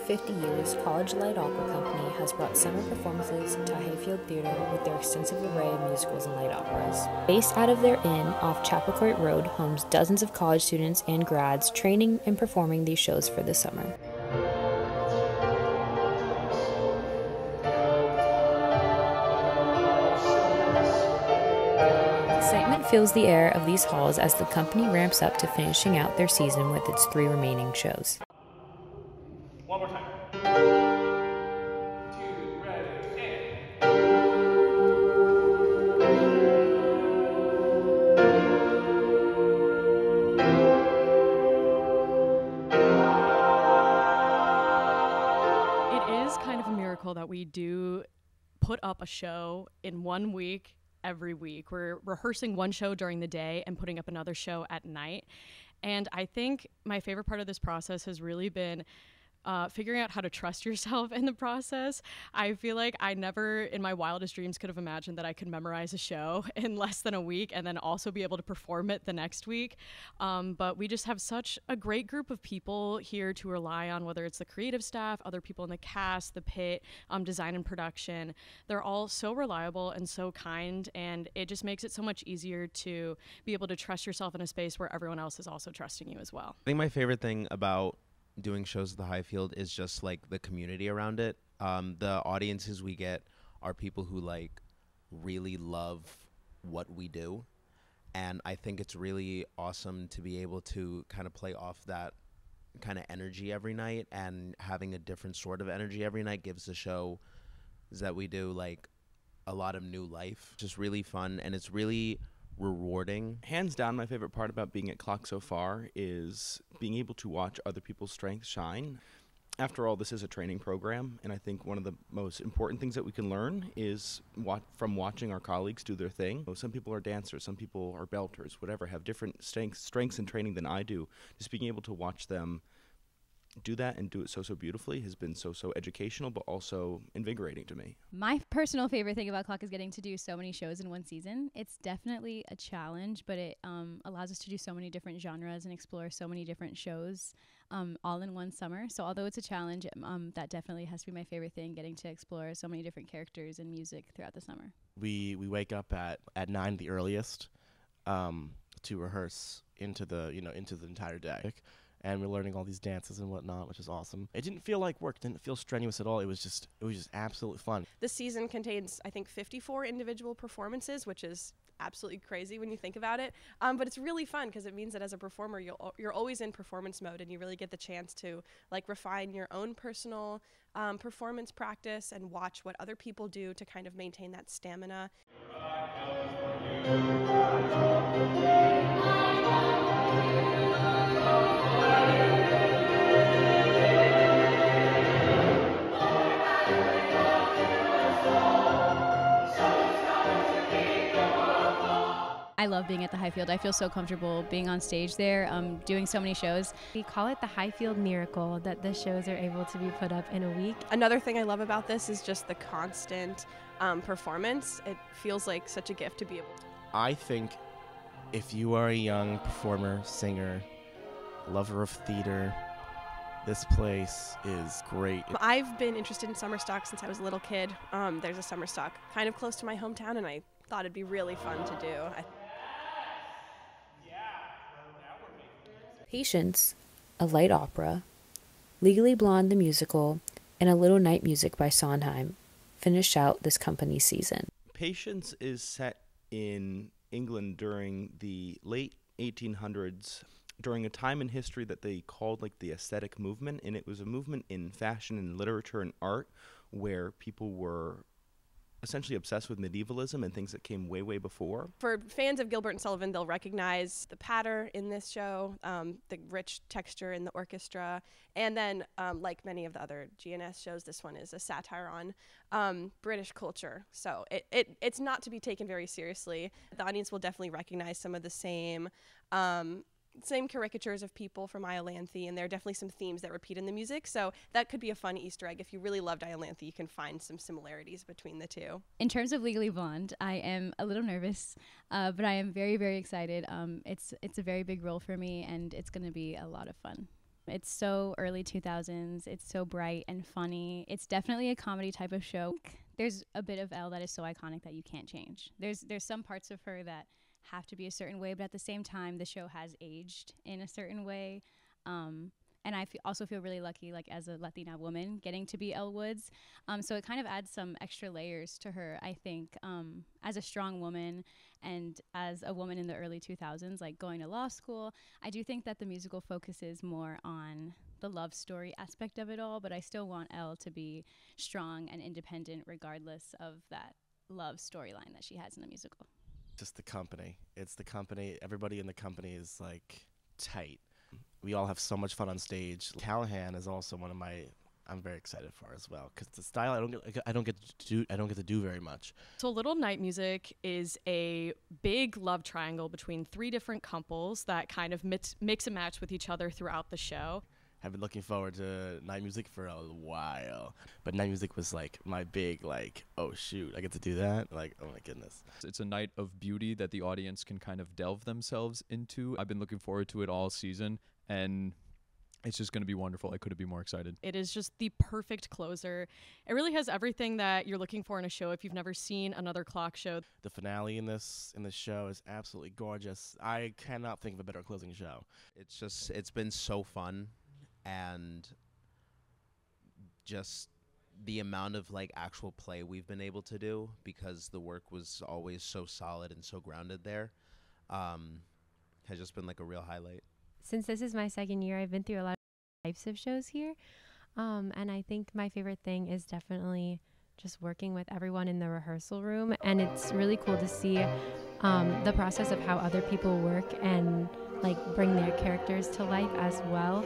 50 years, College Light Opera Company has brought summer performances to Highfield Theater with their extensive array of musicals and light operas. Based out of their inn off Chappaquiddick Road homes dozens of college students and grads training and performing these shows for the summer. Excitement fills the air of these halls as the company ramps up to finishing out their season with its 3 remaining shows. One more time. 2, ready, and. It is kind of a miracle that we do put up a show in 1 week every week. We're rehearsing one show during the day and putting up another show at night. And I think my favorite part of this process has really been figuring out how to trust yourself in the process. I feel like I never in my wildest dreams could have imagined that I could memorize a show in less than a week and then also be able to perform it the next week. But we just have such a great group of people here to rely on, whether it's the creative staff, other people in the cast, the pit, design and production. They're all so reliable and so kind, and it just makes it so much easier to be able to trust yourself in a space where everyone else is also trusting you as well. I think my favorite thing about doing shows at the Highfield is just like the community around it. The audiences we get are people who like really love what we do, and I think it's really awesome to be able to kind of play off that kind of energy every night, and having a different sort of energy every night gives the show that we do like a lot of new life. Just really fun, and it's really rewarding. Hands down, my favorite part about being at Clock so far is being able to watch other people's strengths shine. After all, this is a training program, and I think one of the most important things that we can learn is from watching our colleagues do their thing. Some people are dancers, some people are belters, whatever, have different strengths and training than I do. Just being able to watch them do that and do it so beautifully has been so educational, but also invigorating to me. My personal favorite thing about Clock is getting to do so many shows in one season. It's definitely a challenge, but it allows us to do so many different genres and explore so many different shows all in one summer. So although it's a challenge, that definitely has to be my favorite thing, getting to explore so many different characters and music throughout the summer. We wake up at 9 the earliest to rehearse into the entire day. And we're learning all these dances and whatnot, which is awesome. It didn't feel like work, didn't feel strenuous at all. It was just absolutely fun. This season contains, I think, 54 individual performances, which is absolutely crazy when you think about it. But it's really fun because it means that as a performer, you're always in performance mode, and you really get the chance to like refine your own personal performance practice and watch what other people do to kind of maintain that stamina. I love being at the Highfield. I feel so comfortable being on stage there, doing so many shows. We call it the Highfield miracle that the shows are able to be put up in a week. Another thing I love about this is just the constant performance. It feels like such a gift to be able to. I think if you are a young performer, singer, lover of theater, this place is great. I've been interested in summer stock since I was a little kid. There's a summer stock kind of close to my hometown, and I thought it'd be really fun to do. Patience, a light opera, Legally Blonde the musical, and A Little Night Music by Sondheim finish out this company's season. Patience is set in England during the late 1800s, during a time in history that they called like the aesthetic movement, and it was a movement in fashion and literature and art where people were essentially obsessed with medievalism and things that came way before. For fans of Gilbert and Sullivan, they'll recognize the patter in this show, the rich texture in the orchestra, and then like many of the other GNS shows, this one is a satire on British culture. So it's not to be taken very seriously. The audience will definitely recognize some of the same caricatures of people from Iolanthe, and there are definitely some themes that repeat in the music, so that could be a fun Easter egg. If you really loved Iolanthe, you can find some similarities between the two. In terms of Legally Blonde, I am a little nervous, but I am very excited. It's a very big role for me, and it's going to be a lot of fun. It's so early 2000s. It's so bright and funny. It's definitely a comedy type of show. There's a bit of Elle that is so iconic that you can't change. There's some parts of her that have to be a certain way, but at the same time, the show has aged in a certain way. And I also feel really lucky, like as a Latina woman, getting to be Elle Woods. So it kind of adds some extra layers to her, I think, as a strong woman and as a woman in the early 2000s, like going to law school. I do think that the musical focuses more on the love story aspect of it all, but I still want Elle to be strong and independent regardless of that love storyline that she has in the musical. Just the company. It's the company. Everybody in the company is like tight. We all have so much fun on stage. Callahan is also one of my I'm very excited for as well because the style I don't get to do very much. So Little Night Music is a big love triangle between three different couples that kind of mix and match with each other throughout the show. I've been looking forward to Night Music for a while, but Night Music was like my big like, oh shoot, I get to do that, like, oh my goodness. It's a night of beauty that the audience can kind of delve themselves into. I've been looking forward to it all season, and it's just going to be wonderful. I couldn't be more excited. It is just the perfect closer. It really has everything that you're looking for in a show if you've never seen another clock show. The finale in this show is absolutely gorgeous. I cannot think of a better closing show. It's been so fun, and just the amount of like actual play we've been able to do because the work was always so solid and so grounded there has just been like a real highlight. Since this is my second year, I've been through a lot of types of shows here. And I think my favorite thing is definitely just working with everyone in the rehearsal room. And it's really cool to see the process of how other people work and like bring their characters to life as well.